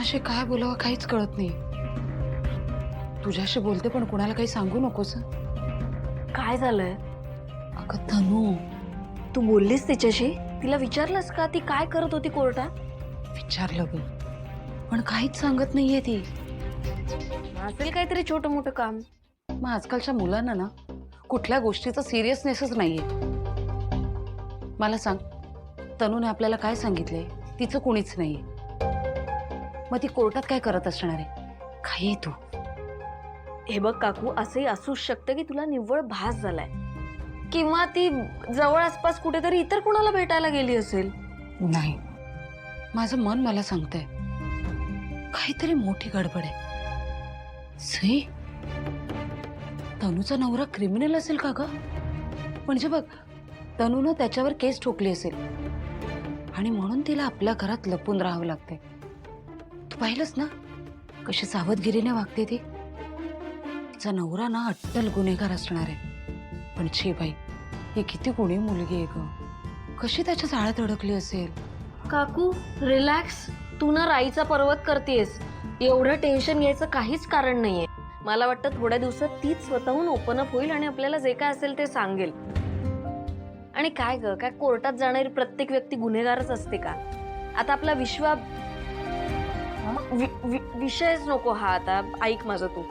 कुणाशी काय बोलावं काहीच कळत नाही. तुझ्याशी बोलते पण कुणाला काही सांगू नकोस. काय झालंय? अगं तनू, तू बोललीस तिच्याशी? तिला विचारलंस का ती काय करत होती कोर्टात? विचारलं ग पण काहीच सांगत नाहीये ती. असेल काहीतरी छोटं मोठं काम. मग आजकालच्या मुलांना ना कुठल्या गोष्टीचा सिरियसनेसच नाहीये. मला सांग, तनूने आपल्याला काय सांगितलंय? तिचं कोणीच नाहीये. मग ती कोर्टात काय करत असणार आहे? काही तू. हे बघ काकू, असंही असूच शकतं की तुला निव्वळ भास झालाय, किंवा ती जवळ आसपास कुठेतरी इतर कुणाला भेटायला गेली असेल. नाही, माझं मन मला सांगतंय काहीतरी मोठी गडबड आहे. सई, तनूचा नवरा क्रिमिनल असेल का ग? म्हणजे बघ, तनूनं त्याच्यावर केस ठोकली असेल आणि म्हणून तिला आपल्या घरात लपून राहावं लागतंय. तू पाहिलंस ना कशी सावधगिरीने वागते ती. तिचा नवरा ना अट्टल गुन्हेगार असणार आहे. पण छी बाई, ही किती गुणी मुलगी आहे ग. कशी त्याच्या जाळ्यात अडकली असेल. काकू रिलॅक्स, तू ना राईचा पर्वत करतेस. एवढं टेन्शन घ्यायचं काहीच कारण नाहीये. मला वाटतं थोड्या दिवसात तीच स्वतःहून ओपन अप होईल आणि आपल्याला जे काय असेल ते सांगेल. आणि काय ग, काय कोर्टात जाणारी प्रत्येक व्यक्ती गुन्हेगारच असते का? आता आपला विषयच नको हा. आता ऐक माझं तू,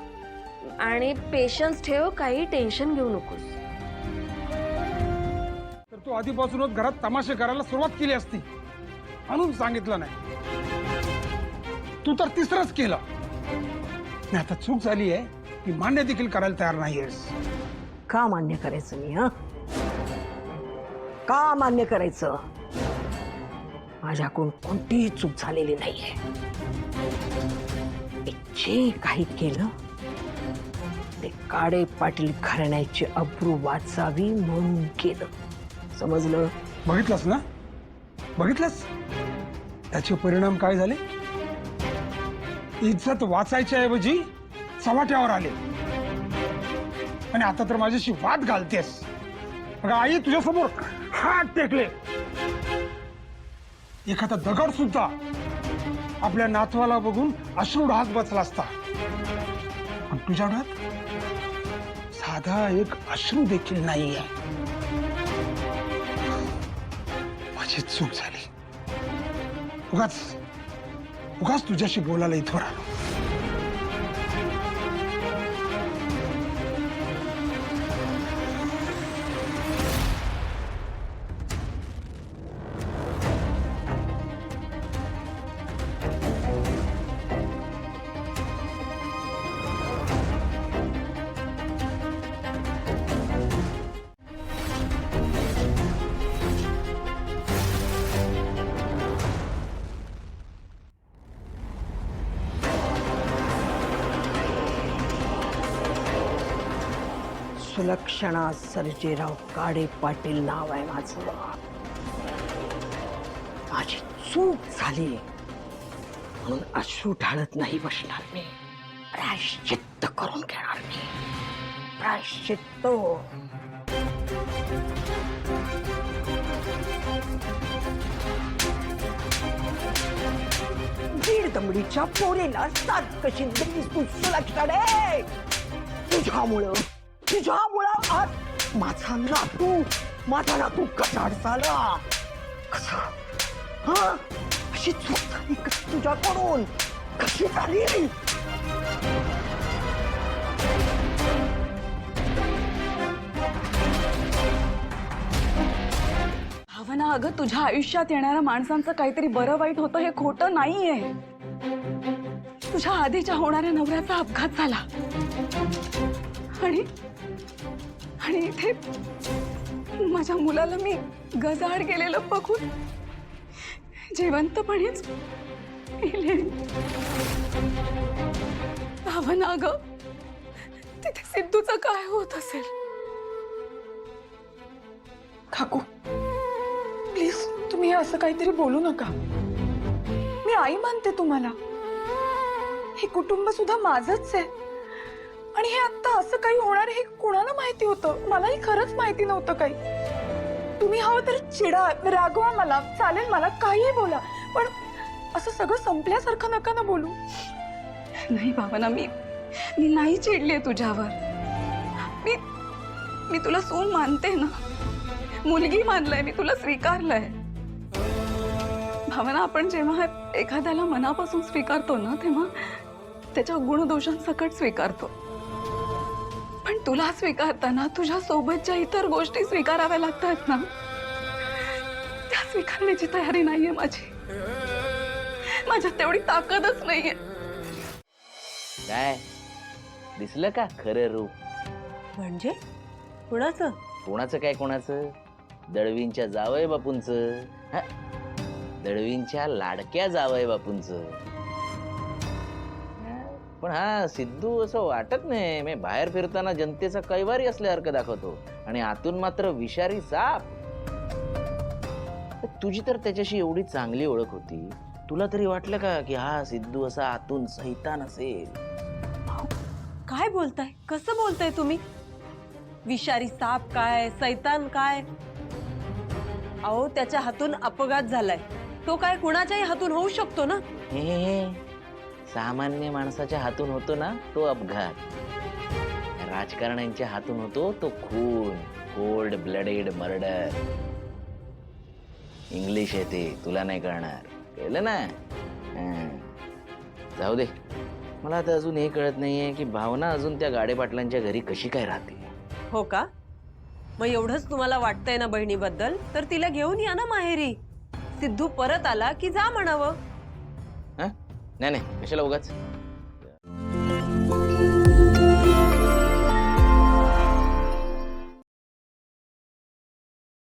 आणि पेशन्स ठेव, काही टेन्शन घेऊ नकोस. तर तू आधीपासूनच घरात तमाशे करायला सुरुवात केली असती, म्हणून सांगितलं नाही. तू तर तिसरंच केलं. नाही, आता चूक झाली आहे ती मान्य देखील करायला तयार नाहीयेस. का मान्य करायचं मी? का मान्य करायचं? माझ्याकडून कोणतीही चूक झालेली नाहीये. मी जे काही केलं ते काळे पाटील घराण्याची अब्रू वाचावी म्हणून केलं. समजलं? बघितलंस ना, बघितलंस त्याचे परिणाम काय झाले? इज्जत वाचायच्या ऐवजी चव्हाट्यावर आले. आणि आता तर माझ्याशी वाद घालतेस. मग आई तुझ्यासमोर हात टेकले. एखादा दगड सुद्धा आपल्या नातवाला बघून अश्रू ढाक बसला असता, पण तुझ्या डोळ्यात साधा एक अश्रू देखील नाहीये. माझी चूक झाली. उगाच उगाच तुझ्याशी बोलायला इथवर आलो. सुलक्षणा सर्जेराव काळे पाटील नाव आहे माझं. माझी चूक झाली म्हणून अश्रू ढाळत नाही बसणार मी. प्रायश्चित्त करून घेणार मी. प्रायश्चित्त. बीड दमडीच्या पोरेला सात कशी दिलीस तू सुलक्षणे? तुझ्यामुळं आज माझा नातू कसाड झाला. कसं? हा, अशी चूक झाली का तुझ्याकडून? कशी झाली? भावना, अगं तुझ्या आयुष्यात येणाऱ्या माणसांचं काहीतरी बरं वाईट होतं हे खोटं नाहीये. तुझ्या आधीच्या होणाऱ्या नवऱ्याचा अपघात झाला आणि इथे माझ्या मुलाला मी गजाआड गेलेलं बघून जिवंतपणेच मेले. भावना, अगं तिथे सिद्धूचं काय होत असेल? काकू प्लीज, तुम्ही असं काहीतरी बोलू नका. मी आई मानते तुम्हाला. हे कुटुंब सुद्धा माझंच आहे. आणि हे आता असं काही होणार हे कुणाला माहिती होतं? मलाही खरंच माहिती नव्हतं काही. तुम्ही हवं तर चिडा, रागवा मला, चालेल, मला काहीही बोला, पण असं सगळं संपल्यासारखं नका ना बोलू. नाही भावना, मी नाही चिडलीये तुझ्यावर. मी तुला सून मानते ना, मुलगी मानलंय मी, तुला स्वीकारलंय. भावना, आपण जेव्हा एखाद्याला मनापासून स्वीकारतो ना, तेव्हा त्याच्या गुणदोषांसकट स्वीकारतो. पण तुला स्वीकारताना तुझ्या सोबतच्या इतर गोष्टी स्वीकाराव्या लागतात ना, त्या स्वीकारण्याची तयारी नाहीये माझी. माझ्यात तेवढी ताकदच नाहीये. काय दिसलं का खरं रूप? म्हणजे कुणाचं? कोणाचं काय कोणाचं? दळवींच्या जावई बापूंचं. हा? दळवींच्या लाडक्या जावई बापूंचं. पण हा सिद्धू असं वाटत नाही. मी बाहेर फिरताना जनतेचा कैवारी असल्यासारखं दाखवतो आणि आतून मात्र विषारी साप. तुझी तर त्याच्याशी एवढी चांगली ओळख होती, तुला तरी वाटलं का की हा सिद्धू असा आतून सैतान असेल? काय बोलताय? कसं बोलताय तुम्ही? विषारी साप काय, सैतान काय? अहो, त्याच्या हातून अपघात झालाय. तो काय कुणाच्याही हातून होऊ शकतो ना. हे सामान्य माणसाच्या हातून होतो ना तो अपघात, राजकारण्यांच्या हातून होतो तो खून, कोल्ड ब्लडेड मर्डर. इंग्लिश येते, तुला नाही कळणार, कळलं ना? जाऊ दे. मला आता अजून हे कळत नाहीये की भावना अजून त्या गाडे पाटलांच्या घरी कशी काय राहते. हो का? मग एवढंच तुम्हाला वाटतंय ना बहिणीबद्दल, तर तिला घेऊन या ना माहेरी. सिद्धू परत आला की जा म्हणावं. नाही नाही, कशाला उगाच.